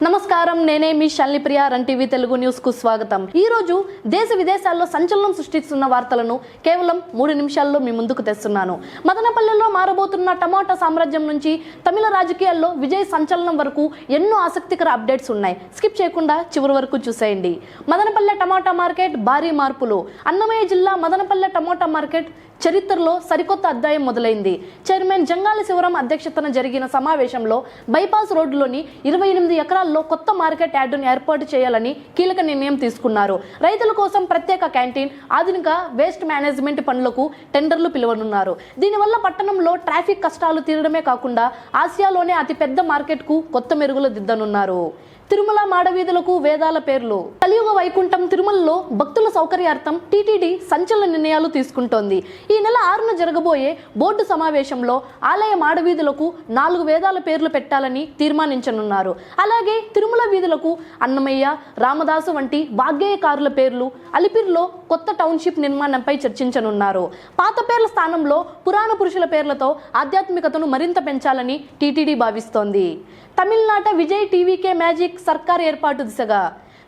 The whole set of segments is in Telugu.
నమస్కారం, నేనే మీ శాలిని ప్రియ. రన్ టీవీ తెలుగు న్యూస్ కు స్వాగతం. ఈ రోజు దేశ విదేశాల్లో సంచలనం సృష్టిస్తున్న వార్తలను కేవలం 3 నిమిషాల్లో మీ ముందుకు తెస్తున్నాను. మదనపల్లెలో మారబోతున్న టమాటా సామ్రాజ్యం నుంచి తమిళ రాజకీయాల్లో విజయ్ సంచలనం వరకు ఎన్నో ఆసక్తికర అప్డేట్స్ ఉన్నాయి. స్కిప్ చేయకుండా చివరి వరకు చూసేయండి. మదనపల్లె టమాటా మార్కెట్ భారీ మార్పులు. అన్నమయ్య జిల్లా మదనపల్లె టమాటా మార్కెట్ చరిత్రలో సరికొత్త అధ్యాయం మొదలైంది. చైర్మన్ జంగాలి శివరాం అధ్యక్షతన జరిగిన సమావేశంలో బైపాస్ రోడ్డులోని 28 ఎకరాల్లో కొత్త మార్కెట్ యార్డును ఏర్పాటు చేయాలని కీలక నిర్ణయం తీసుకున్నారు. రైతుల కోసం ప్రత్యేక క్యాంటీన్, ఆధునిక వేస్ట్ మేనేజ్మెంట్ పనులకు టెండర్లు పిలువనున్నారు. దీనివల్ల పట్టణంలో ట్రాఫిక్ కష్టాలు తీరడమే కాకుండా ఆసియాలోనే అతిపెద్ద మార్కెట్కు కొత్త మెరుగులు దిద్దనున్నారు. తిరుమల మాడవీధులకు వేదాల పేర్లు. కలియుగ వైకుంఠం తిరుమలలో భక్తుల సౌకర్యార్థం టీటీడీ సంచలన నిర్ణయాలు తీసుకుంటోంది. ఈ నెల 6న జరగబోయే బోర్డు సమావేశంలో ఆలయ మాడవీధులకు 4 వేదాల పేర్లు పెట్టాలని తీర్మానించనున్నారు. అలాగే తిరుమల వీధులకు అన్నమయ్య, రామదాసు వంటి వాగ్గేయకారుల పేర్లు, అలిపిరిలో కొత్త టౌన్షిప్ నిర్మాణంపై చర్చించనున్నారు. పాత పేర్ల స్థానంలో పురాణ పురుషుల పేర్లతో ఆధ్యాత్మికతను మరింత పెంచాలని టీటీడీ భావిస్తోంది. తమిళనాట విజయ్ టీవీకే మ్యాజిక్ సర్కార్ ఏర్పాటు దిశగా.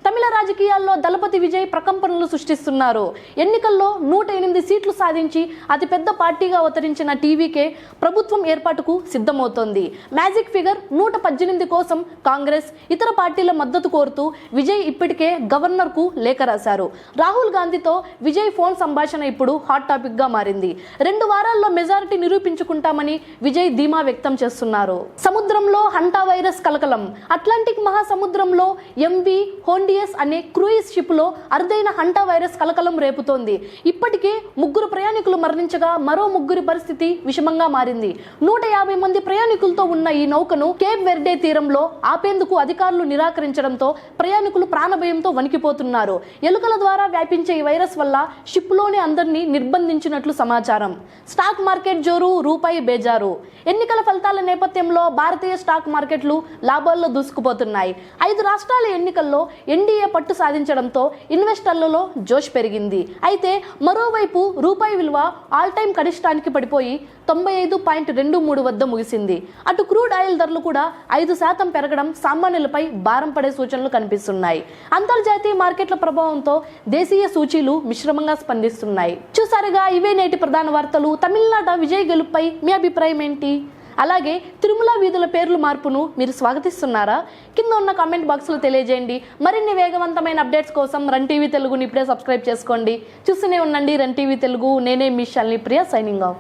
తమిళ రాజకీయాల్లో దళపతి విజయ్ ప్రకంపనలు సృష్టిస్తున్నారు. ఎన్నికల్లో 108 సీట్లు సాధించి అతిపెద్ద పార్టీగా అవతరించిన టీవీకే ప్రభుత్వం ఏర్పాటుకు సిద్ధమవుతోంది. మ్యాజిక్ ఫిగర్ 118 కోసం కాంగ్రెస్, ఇతర పార్టీల మద్దతు కోరుతూ విజయ్ ఇప్పటికే గవర్నర్కు లేఖ రాశారు. రాహుల్ గాంధీతో విజయ్ ఫోన్ సంభాషణ ఇప్పుడు హాట్ టాపిక్ గా మారింది. 2 వారాల్లో మెజారిటీ నిరూపించుకుంటామని విజయ్ ధీమా వ్యక్తం చేస్తున్నారు. సముద్రంలో హంటా వైరస్ కలకలం. అట్లాంటిక్ మహాసముద్రంలో ఎంవి హోండియస్ అనే క్రూయిజ్ షిప్ లో అరుదైన హంటా వైరస్ కలకలం రేపుతోంది. ఇప్పటికే 3 ప్రయాణికులు మరణించగా మరో 3 పరిస్థితి విషమంగా మారింది. 150 మంది ప్రయాణికులతో ఉన్న ఈ నౌకను కేప్ వెర్డే తీరంలో ఆపేందుకు అధికారులు నిరాకరించడంతో ప్రయాణికులు ప్రాణభయంతో వణికిపోతున్నారు. ఎలుకల ద్వారా వ్యాపించే ఈ వైరస్ వల్ల షిప్ లోని అందరినీ నిర్బంధించినట్లు సమాచారం. స్టాక్ మార్కెట్ జోరు, రూపాయి బేజారు. ఎన్నికల ఫలితాల నేపథ్యంలో భారతీయ స్టాక్ మార్కెట్లు లాభాల్లో దూసుకుపోతున్నాయి. 5 రాష్ట్రాల ఎన్నికల్లో ఎన్డీఏ పట్టు సాధించడంతో ఇన్వెస్టర్లలో జోష్ పెరిగింది. అయితే మరోవైపు రూపాయి విలువ ఆల్ టైమ్ కనిష్టానికి పడిపోయి 95.23 వద్ద ముగిసింది. అటు క్రూడ్ ఆయిల్ ధరలు కూడా 5% పెరగడం సామాన్యులపై భారం పడే సూచనలు కనిపిస్తున్నాయి. అంతర్జాతీయ మార్కెట్ల ప్రభావంతో దేశీయ సూచీలు మిశ్రమంగా స్పందిస్తున్నాయి. చూసారుగా, ఇవే నేటి ప్రధాన వార్తలు. తమిళనాట విజయ్ గెలుపుపై మీ అభిప్రాయం ఏంటి? అలాగే తిరుమల వీధుల పేర్లు మార్పును మీరు స్వాగతిస్తున్నారా? కింద ఉన్న కామెంట్ బాక్స్లో తెలియజేయండి. మరిన్ని వేగవంతమైన అప్డేట్స్ కోసం రన్ టీవీ తెలుగుని ఇప్పుడే సబ్స్క్రైబ్ చేసుకోండి. చూస్తూనే ఉండండి రన్ టీవీ తెలుగు. నేనే మీ శాలిని ప్రియ, సైనింగ్ ఆఫ్.